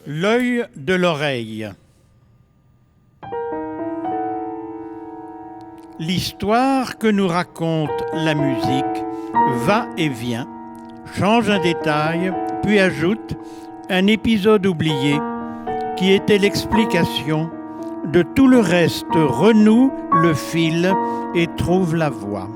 L'œil de l'oreille. L'histoire que nous raconte la musique va et vient, change un détail, puis ajoute un épisode oublié qui était l'explication de tout le reste, renoue le fil et trouve la voie.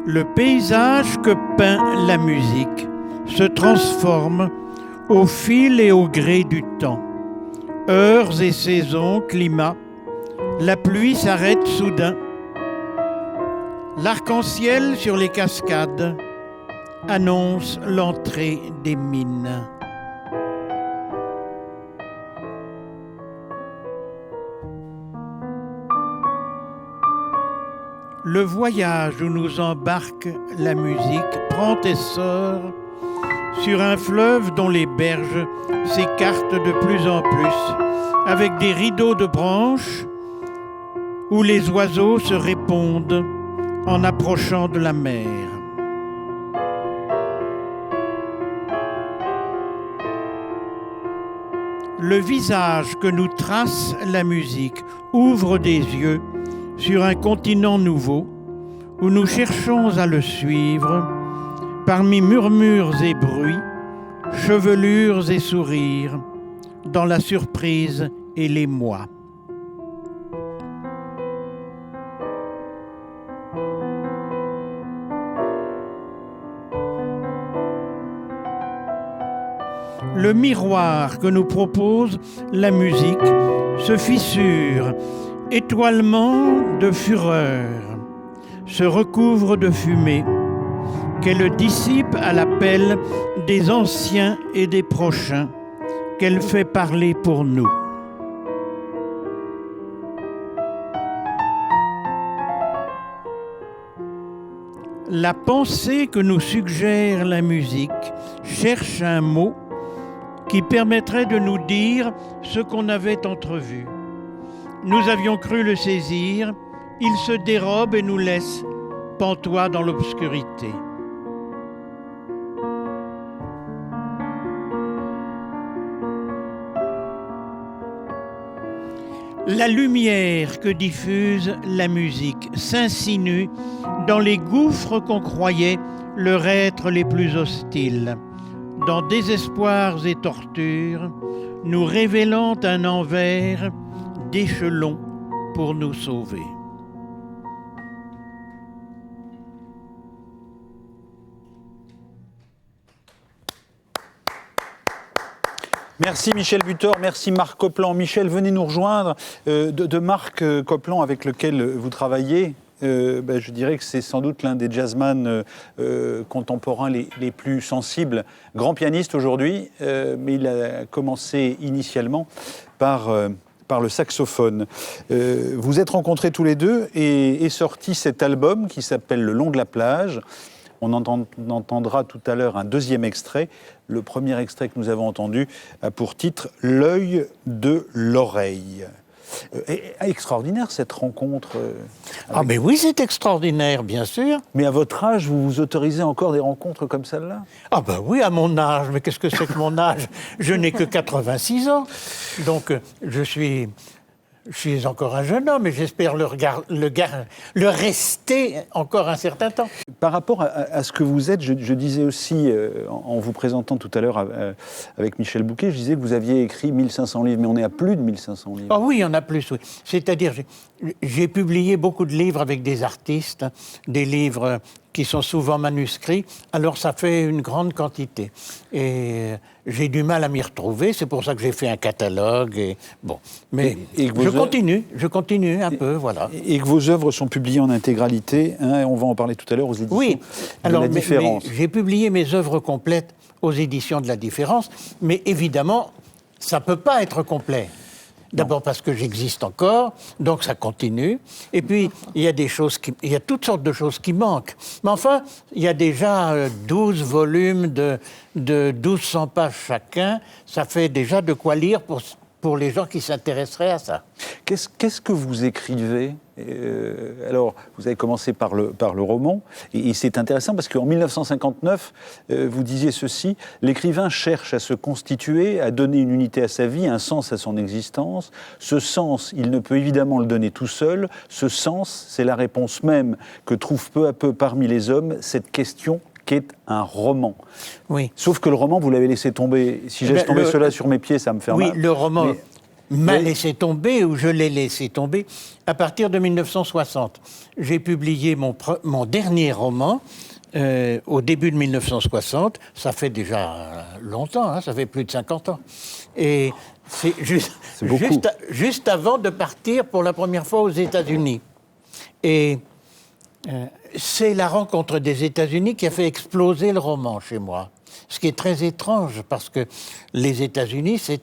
Le paysage que peint la musique se transforme au fil et au gré du temps. Heures et saisons, climats, la pluie s'arrête soudain. L'arc-en-ciel sur les cascades annonce l'entrée des mines. Le voyage où nous embarque la musique prend essor sur un fleuve dont les berges s'écartent de plus en plus, avec des rideaux de branches où les oiseaux se répondent en approchant de la mer. Le visage que nous trace la musique ouvre des yeux sur un continent nouveau où nous cherchons à le suivre parmi murmures et bruits, chevelures et sourires, dans la surprise et l'émoi. Le miroir que nous propose la musique se fissure, étoilement de fureur, se recouvre de fumée, qu'elle dissipe à l'appel des anciens et des prochains, qu'elle fait parler pour nous. La pensée que nous suggère la musique cherche un mot qui permettrait de nous dire ce qu'on avait entrevu. Nous avions cru le saisir, il se dérobe et nous laisse pantois dans l'obscurité. La lumière que diffuse la musique s'insinue dans les gouffres qu'on croyait leur être les plus hostiles, dans désespoirs et tortures, nous révélant un envers d'échelons pour nous sauver. Merci Michel Butor, merci Marc Copland. Michel, venez nous rejoindre. De Marc Copland, avec lequel vous travaillez, je dirais que c'est sans doute l'un des jazzman contemporains les plus sensibles. Grand pianiste aujourd'hui, mais il a commencé initialement par le saxophone. Vous êtes rencontrés tous les deux et est sorti cet album qui s'appelle Le long de la plage. On entendra tout à l'heure un deuxième extrait. Le premier extrait que nous avons entendu a pour titre « L'œil de l'oreille ». Extraordinaire cette rencontre. Ah mais oui, c'est extraordinaire, bien sûr. Mais à votre âge, vous vous autorisez encore des rencontres comme celle-là? Ah ben oui, à mon âge. Mais qu'est-ce que c'est que mon âge? Je n'ai que 86 ans. Donc je suis encore un jeune homme et j'espère le rester encore un certain temps. Par rapport à ce que vous êtes, je disais aussi, en vous présentant tout à l'heure avec Michel Bouquet, je disais que vous aviez écrit 1500 livres, mais on est à plus de 1500 livres. Ah oui, il y en a plus, oui. C'est-à-dire, j'ai publié beaucoup de livres avec des artistes, des livres qui sont souvent manuscrits, alors ça fait une grande quantité. Et j'ai du mal à m'y retrouver, c'est pour ça que j'ai fait un catalogue. Et bon, mais je continue un peu, voilà. Et que vos œuvres sont publiées en intégralité, hein, on va en parler tout à l'heure aux éditions de La Différence. Mais j'ai publié mes œuvres complètes aux éditions de La Différence, mais évidemment, ça ne peut pas être complet. D'abord parce que j'existe encore, donc ça continue. Et puis, il y a toutes sortes de choses qui manquent. Mais enfin, il y a déjà 12 volumes de 1200 pages chacun. Ça fait déjà de quoi lire pour les gens qui s'intéresseraient à ça. Qu'est-ce que vous écrivez Alors, vous avez commencé par le roman, et c'est intéressant parce qu'en 1959, vous disiez ceci: l'écrivain cherche à se constituer, à donner une unité à sa vie, un sens à son existence. Ce sens, il ne peut évidemment le donner tout seul. Ce sens, c'est la réponse même que trouve peu à peu parmi les hommes cette question qu'est un roman. Oui. Sauf que le roman, vous l'avez laissé tomber. Si j'ai tombé cela sur mes pieds, ça me fait mal. Oui, le roman m'a laissé tomber, ou je l'ai laissé tomber, à partir de 1960. J'ai publié mon dernier roman au début de 1960. Ça fait déjà longtemps, hein, ça fait plus de 50 ans. Et c'est juste avant de partir pour la première fois aux États-Unis. Et c'est la rencontre des États-Unis qui a fait exploser le roman chez moi. Ce qui est très étrange, parce que les États-Unis, c'est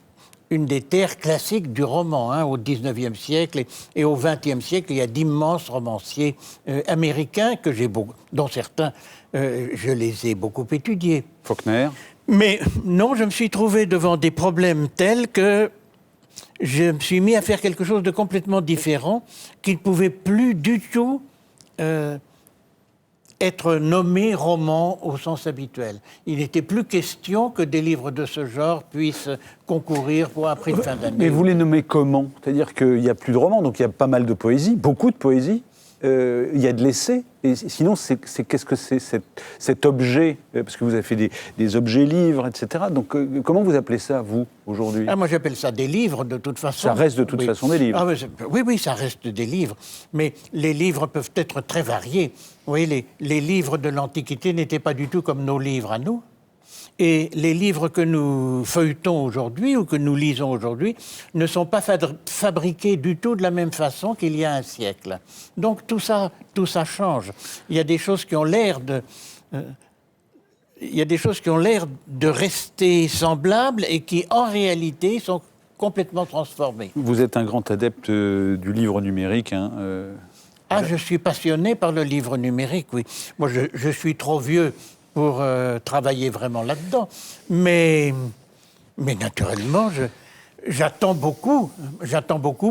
une des terres classiques du roman. Hein, au XIXe siècle et au XXe siècle, il y a d'immenses romanciers américains, dont certains, je les ai beaucoup étudiés. Faulkner. Mais non, je me suis trouvé devant des problèmes tels que je me suis mis à faire quelque chose de complètement différent, qui ne pouvait plus du tout être nommé roman au sens habituel. Il n'était plus question que des livres de ce genre puissent concourir pour un prix de fin d'année. Mais vous les nommez comment? C'est-à-dire qu'il n'y a plus de romans, donc il y a pas mal de poésie, beaucoup de poésie. Il y a de l'essai. Et sinon, qu'est-ce que c'est cet objet? Parce que vous avez fait des objets livres, etc. Donc, comment vous appelez ça, vous, aujourd'hui? Moi, j'appelle ça des livres, de toute façon. Ça reste de toute façon des livres. Oui, ça reste des livres. Mais les livres peuvent être très variés. Vous voyez, les livres de l'Antiquité n'étaient pas du tout comme nos livres à nous. Et les livres que nous feuilletons aujourd'hui ou que nous lisons aujourd'hui ne sont pas fabriqués du tout de la même façon qu'il y a un siècle. Donc tout ça change. Il y a des choses qui ont l'air de rester semblables et qui, en réalité, sont complètement transformées. Vous êtes un grand adepte du livre numérique, hein, je suis passionné par le livre numérique, oui. Moi, je suis trop vieux pour travailler vraiment là-dedans. Mais naturellement, j'attends beaucoup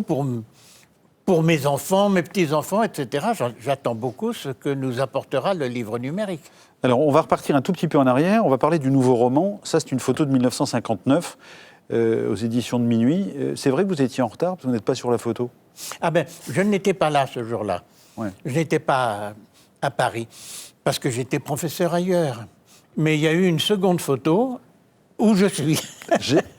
pour mes enfants, mes petits-enfants, etc. J'attends beaucoup ce que nous apportera le livre numérique. Alors, on va repartir un tout petit peu en arrière. On va parler du nouveau roman. Ça, c'est une photo de 1959, aux éditions de Minuit. C'est vrai que vous étiez en retard, parce que vous n'êtes pas sur la photo? Je n'étais pas là ce jour-là. Ouais. Je n'étais pas à Paris, parce que j'étais professeur ailleurs. Mais il y a eu une seconde photo où je suis.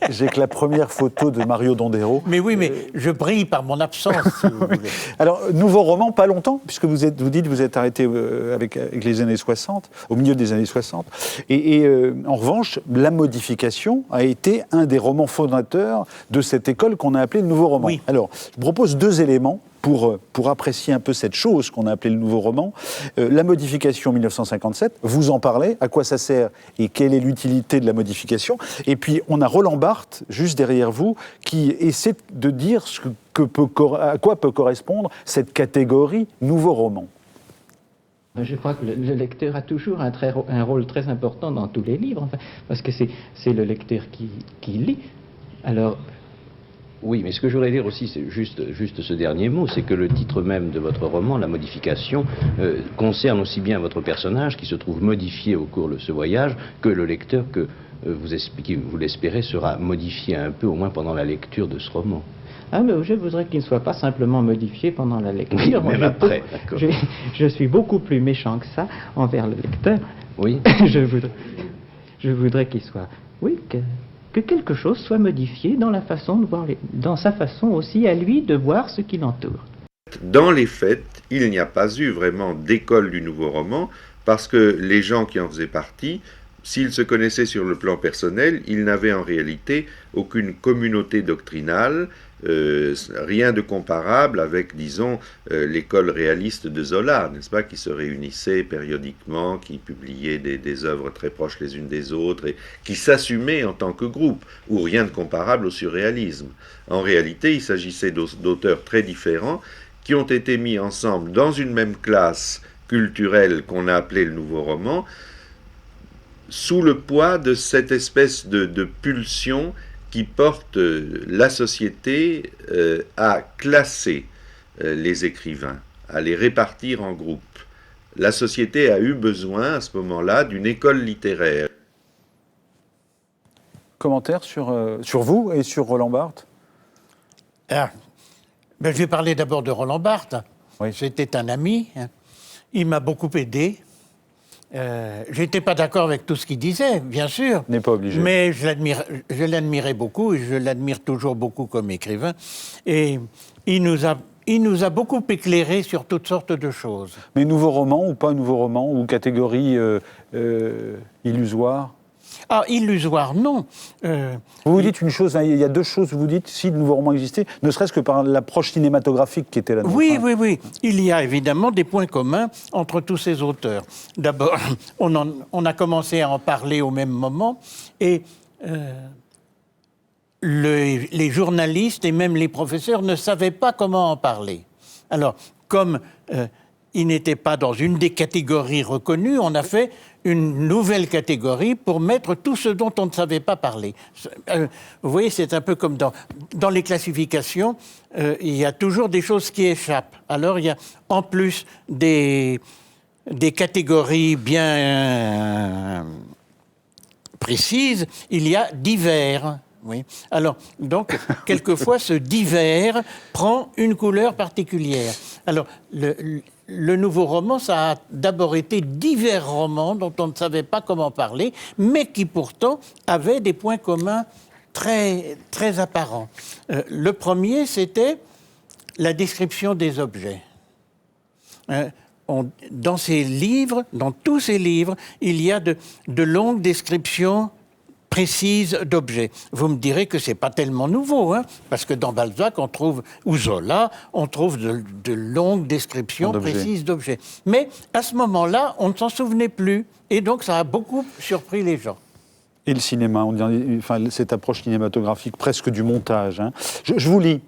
J'ai que la première photo de Mario Dondero. Mais oui, mais je brille par mon absence, si vous voulez. Alors, nouveau roman, pas longtemps, puisque vous dites que vous êtes arrêté avec les années 60, au milieu des années 60. Et en revanche, La Modification a été un des romans fondateurs de cette école qu'on a appelée le nouveau roman. Oui. Alors, je propose deux éléments pour apprécier un peu cette chose qu'on a appelée le nouveau roman. La Modification 1957, vous en parlez, à quoi ça sert et quelle est l'utilité de la modification. Et puis on a Roland Barthes, juste derrière vous, qui essaie de dire à quoi peut correspondre cette catégorie nouveau roman. Je crois que le lecteur a toujours un rôle très important dans tous les livres, parce que c'est le lecteur qui lit. Alors, oui, mais ce que je voudrais dire aussi, c'est juste ce dernier mot, c'est que le titre même de votre roman, La Modification, concerne aussi bien votre personnage qui se trouve modifié au cours de ce voyage que le lecteur que vous l'espérez sera modifié un peu, au moins pendant la lecture de ce roman. Mais je voudrais qu'il ne soit pas simplement modifié pendant la lecture. Oui, même après, d'accord. Je suis beaucoup plus méchant que ça envers le lecteur. Oui. Je voudrais qu'il soit... Oui, que quelque chose soit modifié dans la façon de voir dans sa façon aussi à lui de voir ce qui l'entoure. Dans les faits, il n'y a pas eu vraiment d'école du nouveau roman, parce que les gens qui en faisaient partie, s'ils se connaissaient sur le plan personnel, ils n'avaient en réalité aucune communauté doctrinale, rien de comparable avec, disons, l'école réaliste de Zola, n'est-ce pas, qui se réunissait périodiquement, qui publiait des œuvres très proches les unes des autres, et qui s'assumaient en tant que groupe, ou rien de comparable au surréalisme. En réalité, il s'agissait d'auteurs très différents, qui ont été mis ensemble dans une même classe culturelle qu'on a appelée le nouveau roman, sous le poids de cette espèce de pulsion qui porte la société à classer les écrivains, à les répartir en groupes. La société a eu besoin à ce moment-là d'une école littéraire. Commentaire sur vous et sur Roland Barthes? Je vais parler d'abord de Roland Barthes. Oui. C'était un ami. Il m'a beaucoup aidé. Je n'étais pas d'accord avec tout ce qu'il disait, bien sûr. N'est pas obligé. Mais je l'admirais beaucoup et je l'admire toujours beaucoup comme écrivain. Et il nous a beaucoup éclairé sur toutes sortes de choses. Mais nouveau roman ou pas nouveau roman ou catégorie illusoire? Ah, illusoire, non. Vous dites une chose, il y a deux choses, vous dites, si le nouveau roman existait, ne serait-ce que par l'approche cinématographique qui était la nôtre. Oui. Il y a évidemment des points communs entre tous ces auteurs. D'abord, on a commencé à en parler au même moment et les journalistes et même les professeurs ne savaient pas comment en parler. Alors, comme ils n'étaient pas dans une des catégories reconnues, on a fait une nouvelle catégorie pour mettre tout ce dont on ne savait pas parler. Vous voyez, c'est un peu comme dans les classifications, il y a toujours des choses qui échappent. Alors, il y a en plus des catégories bien précises, il y a divers. Oui. Alors, donc, quelquefois, ce divers prend une couleur particulière. Alors, le nouveau roman, ça a d'abord été divers romans dont on ne savait pas comment parler, mais qui pourtant avaient des points communs très, très apparents. Le premier, c'était la description des objets. Dans ces livres, dans tous ces livres, il y a de longues descriptions précise d'objets. Vous me direz que c'est pas tellement nouveau, parce que dans Balzac, ou Zola, on trouve de longues descriptions précises d'objets. Mais à ce moment-là, on ne s'en souvenait plus, et donc ça a beaucoup surpris les gens. Et le cinéma, cette approche cinématographique, presque du montage. Je vous lis.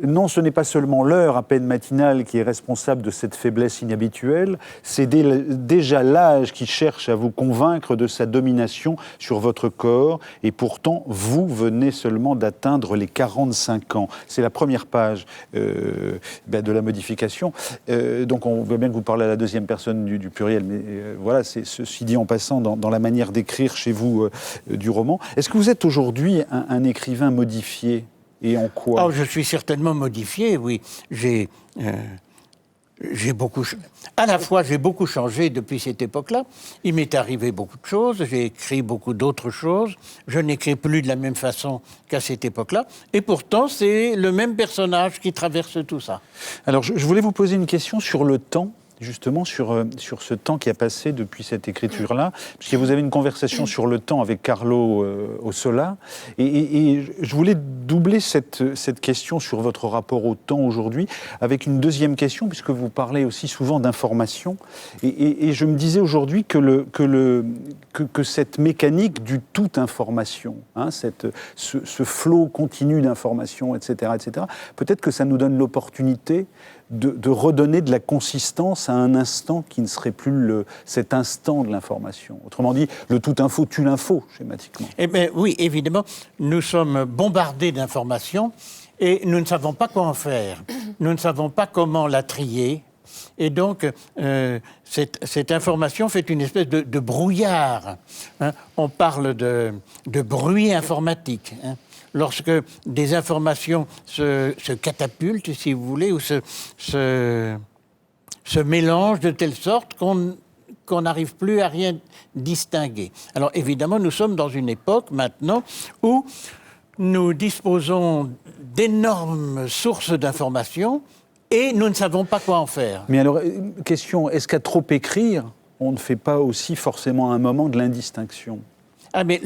Non, ce n'est pas seulement l'heure à peine matinale qui est responsable de cette faiblesse inhabituelle, c'est déjà l'âge qui cherche à vous convaincre de sa domination sur votre corps, et pourtant, vous venez seulement d'atteindre les 45 ans. C'est la première page de la modification. Donc on voit bien que vous parlez à la deuxième personne du pluriel, mais voilà, c'est ceci dit en passant dans la manière d'écrire chez vous du roman. Est-ce que vous êtes aujourd'hui un écrivain modifié ? Et en quoi ? Je suis certainement modifié, oui. J'ai beaucoup... À la fois, j'ai beaucoup changé depuis cette époque-là. Il m'est arrivé beaucoup de choses. J'ai écrit beaucoup d'autres choses. Je n'écris plus de la même façon qu'à cette époque-là. Et pourtant, c'est le même personnage qui traverse tout ça. Alors, je voulais vous poser une question sur le temps. Justement, sur ce temps qui a passé depuis cette écriture-là, puisque vous avez une conversation sur le temps avec Carlo Ossola, et je voulais doubler cette question sur votre rapport au temps aujourd'hui, avec une deuxième question, puisque vous parlez aussi souvent d'information, et je me disais aujourd'hui que cette mécanique du tout information, ce flot continu d'informations, etc., peut-être que ça nous donne l'opportunité de redonner de la consistance à un instant qui ne serait plus cet instant de l'information. Autrement dit, le tout info tue l'info, schématiquement. Eh bien, oui, évidemment, nous sommes bombardés d'informations et nous ne savons pas quoi en faire. Nous ne savons pas comment la trier. Et donc, cette information fait une espèce de brouillard. On parle de bruit informatique. Lorsque des informations se catapultent, si vous voulez, ou se mélangent de telle sorte qu'on n'arrive plus à rien distinguer. Alors évidemment, nous sommes dans une époque maintenant où nous disposons d'énormes sources d'informations et nous ne savons pas quoi en faire. Mais alors, question, est-ce qu'à trop écrire, on ne fait pas aussi forcément à un moment de l'indistinction ? Mais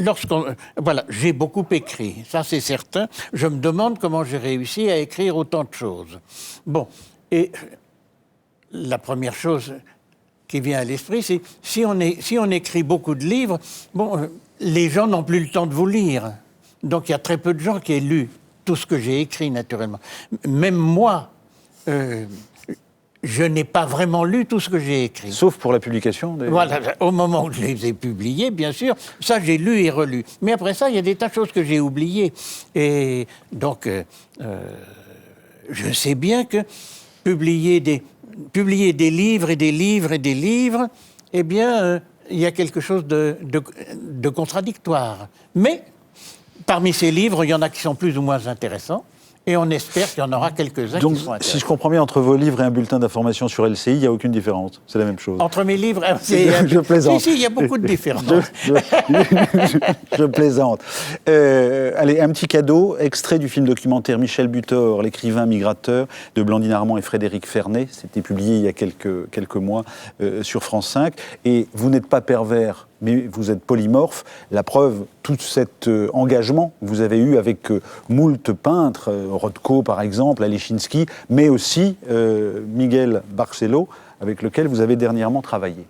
voilà, j'ai beaucoup écrit, ça c'est certain. Je me demande comment j'ai réussi à écrire autant de choses. Bon, et la première chose qui vient à l'esprit, c'est si on écrit beaucoup de livres, les gens n'ont plus le temps de vous lire. Donc il y a très peu de gens qui aient lu tout ce que j'ai écrit, naturellement. Même moi, je n'ai pas vraiment lu tout ce que j'ai écrit. Sauf pour la publication Voilà, au moment où je les ai publiés, bien sûr, ça j'ai lu et relu. Mais après ça, il y a des tas de choses que j'ai oubliées. Et donc, je sais bien que publier des livres et des livres et des livres, eh bien, il y a quelque chose de contradictoire. Mais parmi ces livres, il y en a qui sont plus ou moins intéressants. Et on espère qu'il y en aura quelques-uns Donc, qui sont intéressants. si je comprends bien, entre vos livres et un bulletin d'information sur LCI, il n'y a aucune différence. C'est la même chose. Entre mes livres, Je plaisante. Si, il y a beaucoup de différences. Je plaisante. Allez, un petit cadeau, extrait du film documentaire Michel Butor, l'écrivain migrateur, de Blandine Armand et Frédéric Fernet. C'était publié il y a quelques mois sur France 5. Et vous n'êtes pas pervers, mais vous êtes polymorphe. La preuve, tout cet engagement que vous avez eu avec moult peintres, Rothko par exemple, Alechinsky, mais aussi Miguel Barcelo, avec lequel vous avez dernièrement travaillé.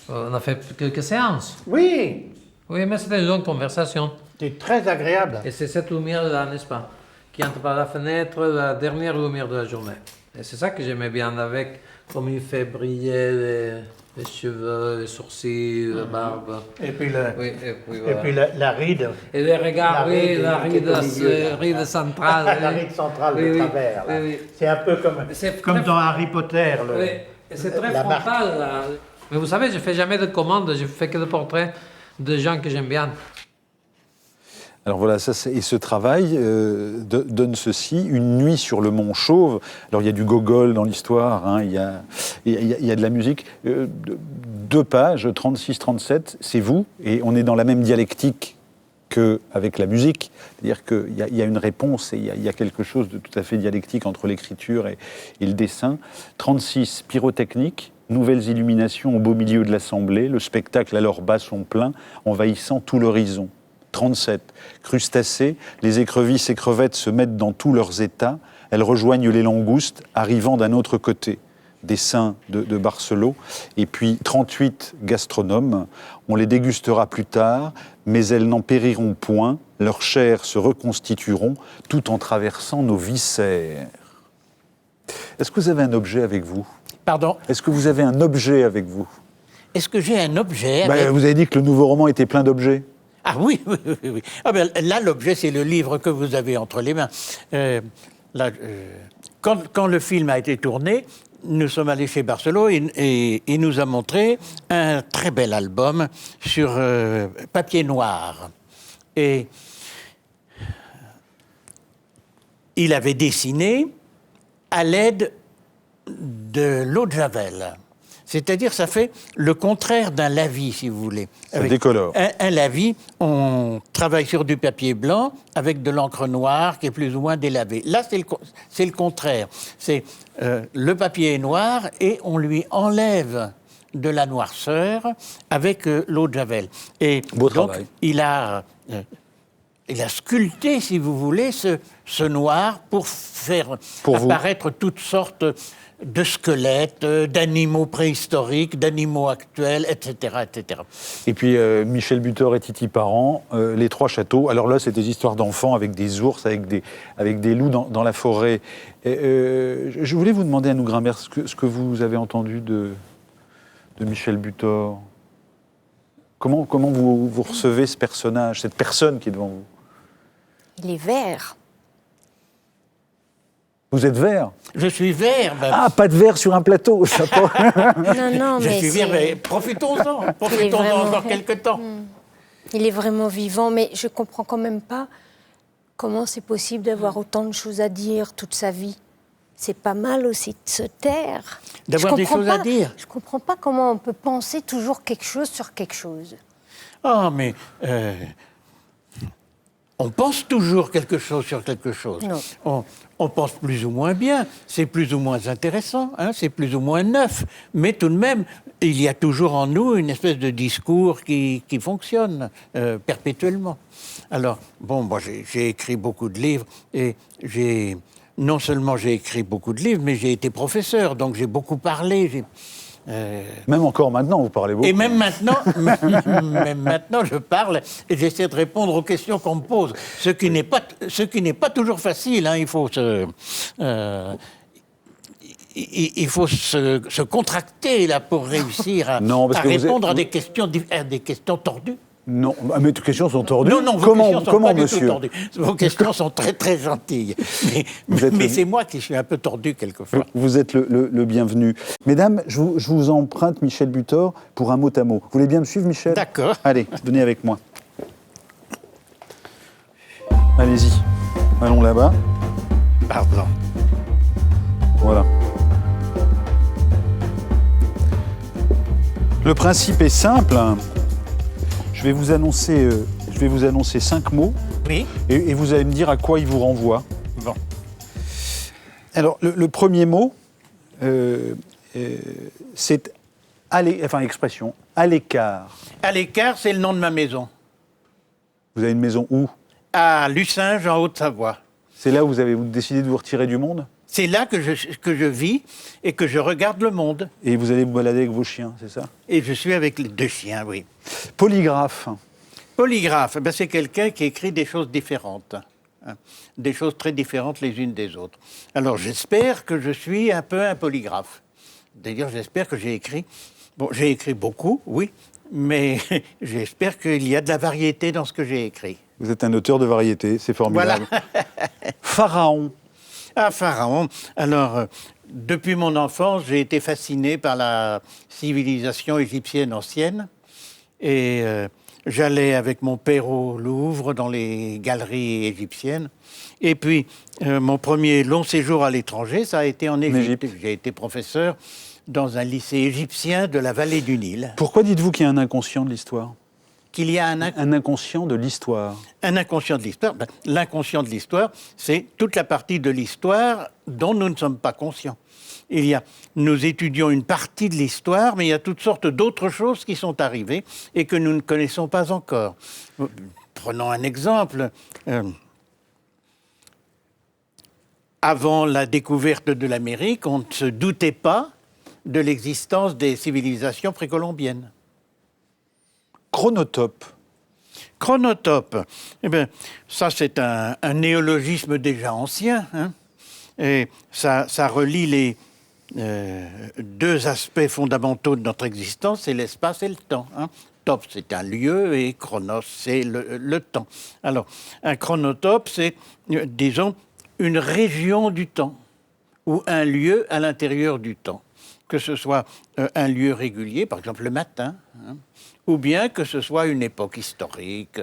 On a fait quelques séances. Oui, Oui, mais c'était une longue conversation. c'est très agréable. Et c'est cette lumière-là, n'est-ce pas, qui entre par la fenêtre, la dernière lumière de la journée. Et c'est ça que j'aimais bien avec, comme il fait briller les cheveux, les sourcils, la barbe. Et puis, Oui, et puis, et voilà. puis la ride. Et les regards, oui, la qui est ride, au milieu, là. ride centrale. La oui. ride centrale Oui, de oui, travers. Là. oui, oui. C'est un peu C'est comme très- dans Harry Potter. Oui, et c'est très la marque. frontal, là. Mais vous savez, je fais jamais de commandes, je fais que des portraits de gens que j'aime bien. Alors voilà, et ce travail donne ceci, Une nuit sur le mont Chauve. Alors il y a du Gogol dans l'histoire, hein, il y a de la musique. 2 pages, 36-37, c'est vous, et on est dans la même dialectique qu'avec la musique. C'est-à-dire qu'il y a une réponse et il y a quelque chose de tout à fait dialectique entre l'écriture et le dessin. 36, pyrotechnique. Nouvelles illuminations au beau milieu de l'assemblée, le spectacle alors bat son plein, envahissant tout l'horizon. 37. Crustacés, les écrevisses et crevettes se mettent dans tous leurs états, elles rejoignent les langoustes, arrivant d'un autre côté. Dessin de Barcelo. Et puis 38. Gastronomes, on les dégustera plus tard, mais elles n'en périront point, leurs chairs se reconstitueront, tout en traversant nos viscères. Est-ce que vous avez un objet avec vous ? Pardon, Est-ce que vous avez un objet avec vous ? est-ce que j'ai un objet avec... Vous avez dit que le nouveau roman était plein d'objets. Ah oui, oui, oui, oui. Ah ben, là, l'objet, c'est le livre que vous avez entre les mains. Quand le film a été tourné, nous sommes allés chez Barcelo et il nous a montré un très bel album sur papier noir. Et il avait dessiné à l'aide de l'eau de Javel. C'est-à-dire, ça fait le contraire d'un lavis, si vous voulez. Ça décolore. Un lavis, on travaille sur du papier blanc avec de l'encre noire qui est plus ou moins délavée. Là, c'est le contraire. C'est le papier est noir et on lui enlève de la noirceur avec l'eau de Javel. Et Beau donc, travail. il a sculpté, si vous voulez, ce noir pour faire Pour vous. apparaître toutes sortes de squelettes, d'animaux préhistoriques, d'animaux actuels, etc., etc. Et puis Michel Butor et Titi Parent, Les Trois Châteaux. Alors là, c'est des histoires d'enfants avec des ours, avec des loups dans la forêt. Et, je voulais vous demander, Anouk Grimbert, ce que vous avez entendu de Michel Butor. Comment vous recevez ce personnage, cette personne qui est devant vous ? Il est vert. Vous êtes vert ? Je suis vert. Ben, Ah, pas de vert sur un plateau, ça pas. Non, je mais suis vert, mais profitons-en. Profitons-en vraiment- encore quelques temps. il est vraiment vivant, mais je comprends quand même pas comment c'est possible d'avoir autant de choses à dire toute sa vie. C'est pas mal aussi de se taire. D'avoir Je des comprends choses à pas- dire. Je comprends pas comment on peut penser toujours quelque chose sur quelque chose. Ah, mais on pense toujours quelque chose sur quelque chose. Non. On pense plus ou moins bien, c'est plus ou moins intéressant, hein, c'est plus ou moins neuf. Mais tout de même, il y a toujours en nous une espèce de discours qui fonctionne perpétuellement. Alors, bon, moi j'ai écrit beaucoup de livres et non seulement j'ai écrit beaucoup de livres, mais j'ai été professeur, donc j'ai beaucoup parlé. Même encore maintenant, vous parlez beaucoup. Et même maintenant, même maintenant, je parle et j'essaie de répondre aux questions qu'on me pose. Ce qui n'est pas toujours facile. Hein. Il faut se contracter là pour réussir à répondre à des questions tordues. Non, mes questions sont tordues. Non, comment, pas monsieur du tout tordues. Vos questions sont très très gentilles. Mais c'est moi qui suis un peu tordu quelquefois. Vous êtes le bienvenu. Mesdames, je vous emprunte Michel Butor pour un mot à mot. Vous voulez bien me suivre, Michel? D'accord. Allez, venez avec moi. Allez-y. Allons là-bas. Pardon. Voilà. Le principe est simple. Je vais vous annoncer 5 mots. Oui. Et vous allez me dire à quoi ils vous renvoient. Bon. Alors, le premier mot, c'est expression, à l'écart. À l'écart, c'est le nom de ma maison. Vous avez une maison où? À Lucinge, en Haute-Savoie. C'est là où vous avez décidé de vous retirer du monde? C'est là que je vis et que je regarde le monde. Et vous allez vous balader avec vos chiens, c'est ça? Et je suis avec les 2 chiens, oui. Polygraphe. Polygraphe, c'est quelqu'un qui écrit des choses différentes. Hein, des choses très différentes les unes des autres. Alors j'espère que je suis un peu un polygraphe. D'ailleurs, j'espère que j'ai écrit... Bon, j'ai écrit beaucoup, oui, mais j'espère qu'il y a de la variété dans ce que j'ai écrit. Vous êtes un auteur de variété, c'est formidable. Voilà. Pharaon. Ah, Pharaon. Alors, depuis mon enfance, j'ai été fasciné par la civilisation égyptienne ancienne. Et j'allais avec mon père au Louvre, dans les galeries égyptiennes. Et puis, mon premier long séjour à l'étranger, ça a été en Égypte. J'ai été professeur dans un lycée égyptien de la vallée du Nil. Pourquoi dites-vous qu'il y a un inconscient de l'histoire? Qu'il y a un inconscient de l'histoire. Un inconscient de l'histoire. L'inconscient de l'histoire, c'est toute la partie de l'histoire dont nous ne sommes pas conscients. Nous étudions une partie de l'histoire, mais il y a toutes sortes d'autres choses qui sont arrivées et que nous ne connaissons pas encore. Prenons un exemple. Avant la découverte de l'Amérique, on ne se doutait pas de l'existence des civilisations précolombiennes. Chronotope. Chronotope, ça c'est un néologisme déjà ancien, hein, et ça relie les 2 aspects fondamentaux de notre existence, c'est l'espace et le temps. Hein. Top, c'est un lieu, et chronos, c'est le temps. Alors, un chronotope, c'est, disons, une région du temps, ou un lieu à l'intérieur du temps. Que ce soit un lieu régulier, par exemple le matin, hein, ou bien que ce soit une époque historique,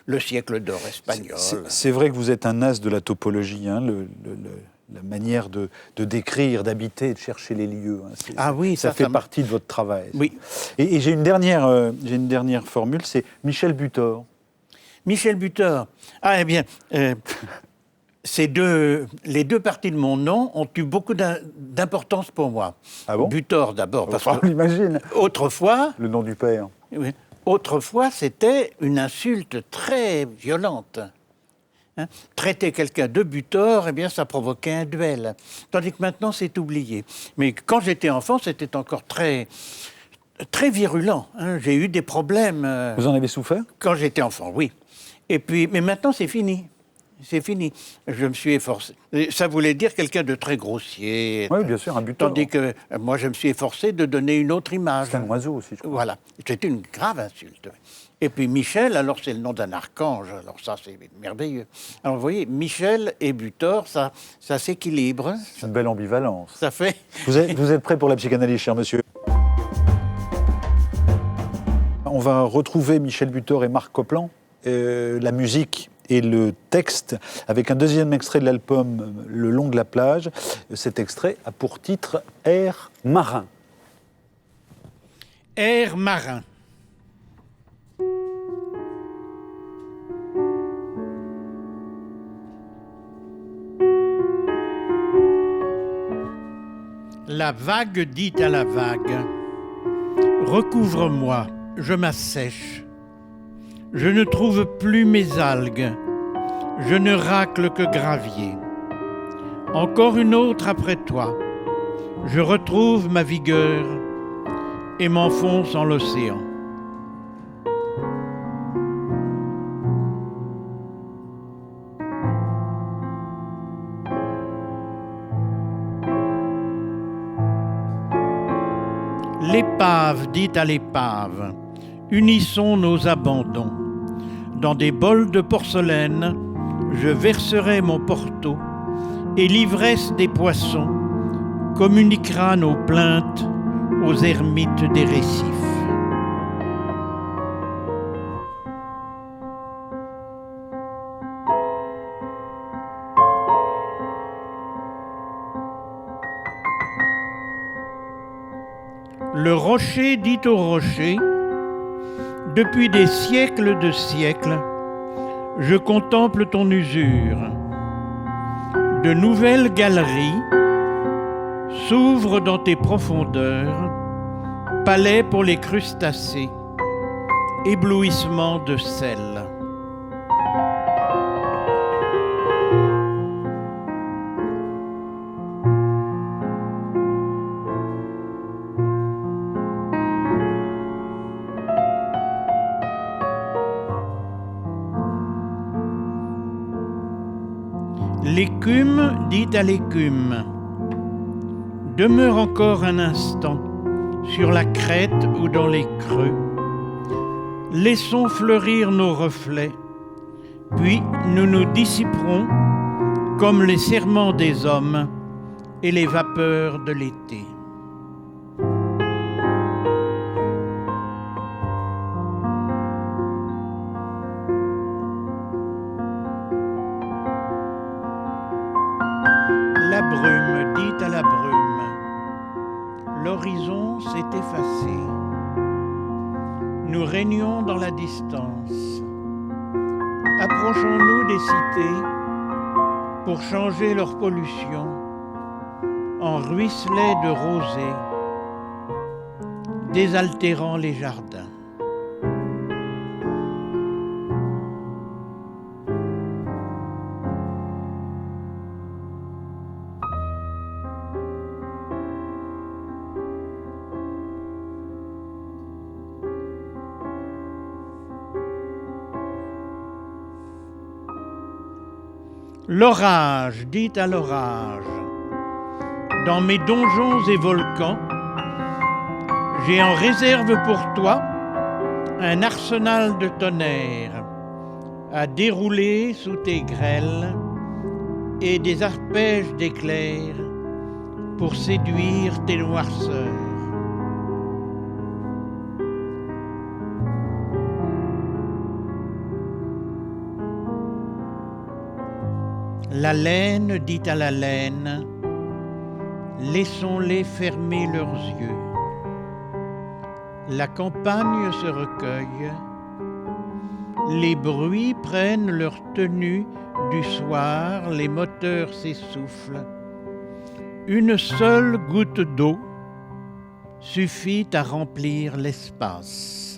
le siècle d'or espagnol. C'est vrai que vous êtes un as de la topologie, hein, la manière de décrire, d'habiter, de chercher les lieux. Hein, ah oui, ça fait partie de votre travail. Oui. Et j'ai une dernière formule, c'est Michel Butor. Michel Butor. Ah, eh bien, les 2 parties de mon nom ont eu beaucoup d'importance pour moi. Ah bon? Butor d'abord, parce que l'imagine. Autrefois, le nom du père. Oui, autrefois, c'était une insulte très violente. Hein? Traiter quelqu'un de Butor, eh bien, ça provoquait un duel. Tandis que maintenant, c'est oublié. Mais quand j'étais enfant, c'était encore très, très virulent. Hein? J'ai eu des problèmes. Vous en avez souffert? Quand j'étais enfant, oui. Et puis, mais maintenant, c'est fini. C'est fini. Je me suis efforcé. Ça voulait dire quelqu'un de très grossier. Oui, bien sûr, un Butor. Tandis que moi, je me suis efforcé de donner une autre image. C'est un oiseau aussi, je crois. Voilà. C'était une grave insulte. Et puis Michel, alors c'est le nom d'un archange. Alors ça, c'est merveilleux. Alors vous voyez, Michel et Butor, ça s'équilibre. C'est une belle ambivalence. Ça fait... Vous êtes prêt pour la psychanalyse, cher monsieur? On va retrouver Michel Butor et Marc Copland. La musique et le texte, avec un 2e extrait de l'album Le long de la plage. Cet extrait a pour titre Air marin. Air marin. La vague dit à la vague, recouvre-moi, je m'assèche. Je ne trouve plus mes algues, je ne racle que gravier. Encore une autre après toi, je retrouve ma vigueur, et m'enfonce en l'océan. L'épave dit à l'épave, unissons nos abandons. Dans des bols de porcelaine, je verserai mon porto, et l'ivresse des poissons communiquera nos plaintes aux ermites des récifs. Le rocher dit au rocher, depuis des siècles de siècles, je contemple ton usure. De nouvelles galeries s'ouvrent dans tes profondeurs, palais pour les crustacés, éblouissement de sel. L'écume dit à l'écume, demeure encore un instant sur la crête ou dans les creux. Laissons fleurir nos reflets, puis nous nous dissiperons comme les serments des hommes et les vapeurs de l'été. La brume dit à la brume, l'horizon s'est effacé. Nous régnons dans la distance. Approchons-nous des cités pour changer leur pollution en ruisselets de rosée, désaltérant les jardins. L'orage dit à l'orage, dans mes donjons et volcans, j'ai en réserve pour toi un arsenal de tonnerre à dérouler sous tes grêles et des arpèges d'éclairs pour séduire tes noirceurs. La laine dit à la laine, laissons-les fermer leurs yeux. La campagne se recueille, les bruits prennent leur tenue du soir, les moteurs s'essoufflent. Une seule goutte d'eau suffit à remplir l'espace.